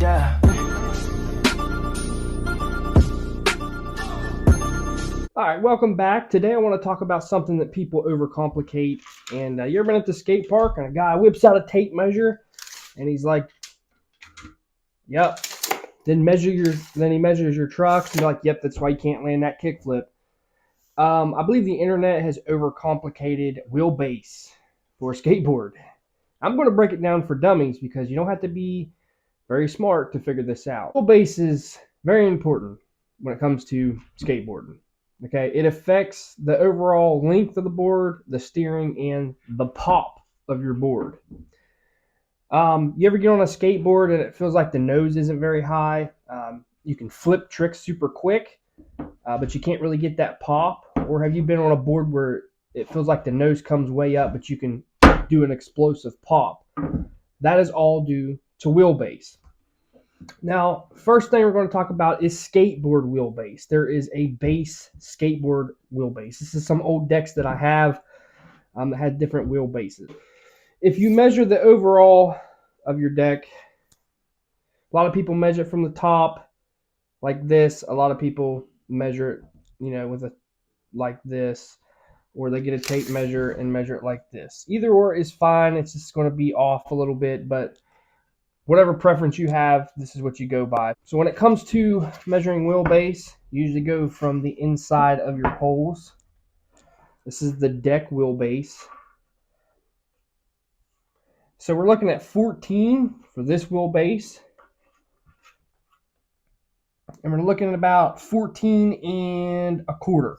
Yeah. All right, welcome back. Today I want to talk about something that people overcomplicate. And you ever been at the skate park and a guy whips out a tape measure and he's like, yep. Then he measures your trucks and you're like, yep, that's why you can't land that kickflip. I believe the internet has overcomplicated wheelbase for a skateboard. I'm going to break it down for dummies because you don't have to be very smart to figure this out. Wheelbase is very important when it comes to skateboarding. Okay, it affects the overall length of the board, the steering, and the pop of your board. You ever get on a skateboard and it feels like the nose isn't very high? You can flip tricks super quick, but you can't really get that pop. Or have you been on a board where it feels like the nose comes way up, but you can do an explosive pop? That is all due to wheelbase. Now, first thing we're going to talk about is skateboard wheelbase. There is a base skateboard wheelbase. This is some old decks that I have that had different wheelbases. If you measure the overall of your deck, a lot of people measure it from the top like this. A lot of people measure it, with a like this, or they get a tape measure and measure it like this. Either or is fine. It's just going to be off a little bit, but whatever preference you have, this is what you go by. So when it comes to measuring wheelbase, you usually go from the inside of your poles. This is the deck wheelbase. So we're looking at 14 for this wheelbase. And we're looking at about 14 and a quarter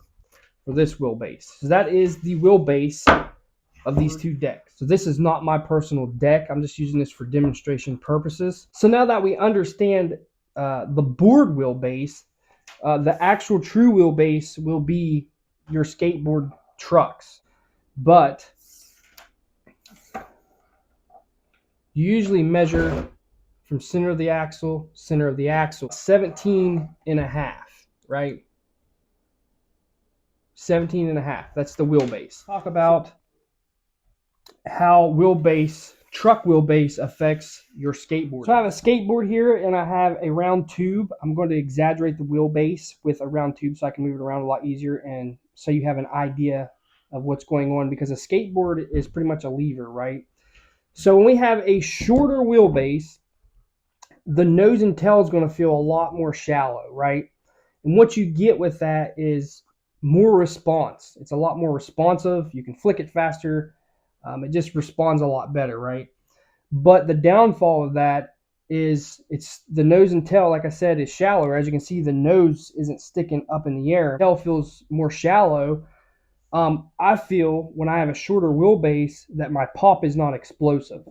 for this wheelbase. So that is the wheelbase of these two decks. So this is not my personal deck. I'm just using this for demonstration purposes. So now that we understand the board wheelbase, the actual true wheelbase will be your skateboard trucks. But you usually measure from center of the axle, 17 and a half, right? 17 and a half. That's the wheelbase. Talk about how truck wheelbase affects your skateboard. So I have a skateboard here and I have a round tube. I'm going to exaggerate the wheelbase with a round tube so I can move it around a lot easier and so you have an idea of what's going on, because a skateboard is pretty much a lever, right? So when we have a shorter wheelbase, the nose and tail is going to feel a lot more shallow, right? And what you get with that is more response. It's a lot more responsive. You can flick it faster. It just responds a lot better, right? But the downfall of that is it's the nose and tail, like I said, is shallower. As you can see, the nose isn't sticking up in the air. The tail feels more shallow. I feel when I have a shorter wheelbase that my pop is not explosive.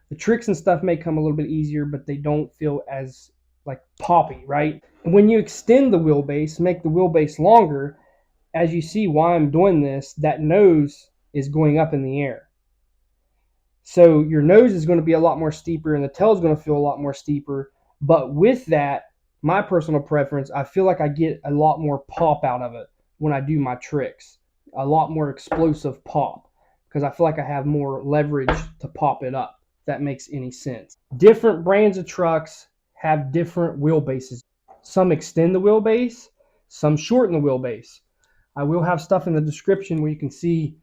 The tricks and stuff may come a little bit easier, but they don't feel as like poppy, right? And when you extend the wheelbase, make the wheelbase longer, as you see why I'm doing this, that nose is going up in the air. So your nose is going to be a lot more steeper and the tail is going to feel a lot more steeper. But with that, my personal preference, I feel like I get a lot more pop out of it when I do my tricks. A lot more explosive pop because I feel like I have more leverage to pop it up, if that makes any sense. Different brands of trucks have different wheelbases. Some extend the wheelbase, some shorten the wheelbase. I will have stuff in the description where you can see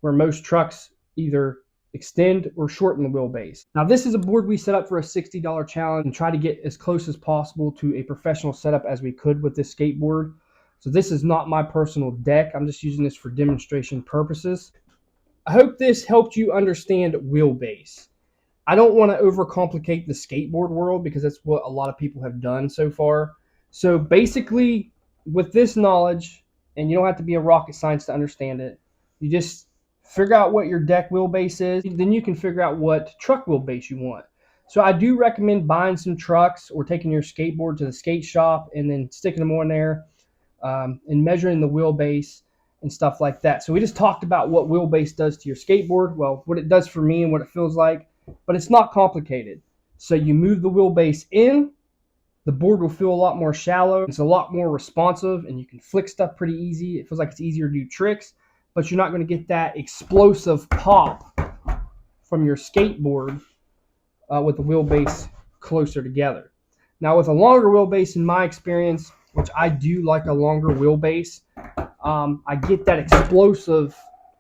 where most trucks either extend or shorten the wheelbase. Now this is a board we set up for a $60 challenge and try to get as close as possible to a professional setup as we could with this skateboard. So this is not my personal deck. I'm just using this for demonstration purposes. I hope this helped you understand wheelbase. I don't want to overcomplicate the skateboard world because that's what a lot of people have done so far. So basically with this knowledge, and you don't have to be a rocket science to understand it, you just figure out what your deck wheelbase is, then you can figure out what truck wheelbase you want. So I do recommend buying some trucks or taking your skateboard to the skate shop and then sticking them on there and measuring the wheelbase and stuff like that. So we just talked about what wheelbase does to your skateboard. Well, what it does for me and what it feels like, but it's not complicated. So you move the wheelbase in, the board will feel a lot more shallow. It's a lot more responsive and you can flick stuff pretty easy. It feels like it's easier to do tricks, but you're not going to get that explosive pop from your skateboard with the wheelbase closer together. Now with a longer wheelbase, in my experience, which I do like a longer wheelbase, I get that explosive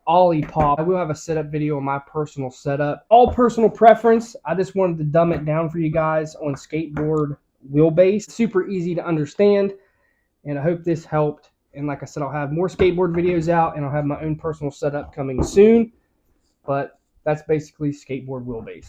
ollie pop. I will have a setup video on my personal setup. All personal preference. I just wanted to dumb it down for you guys on skateboard wheelbase. Super easy to understand, and I hope this helped. And like I said, I'll have more skateboard videos out, and I'll have my own personal setup coming soon. But that's basically skateboard wheelbase.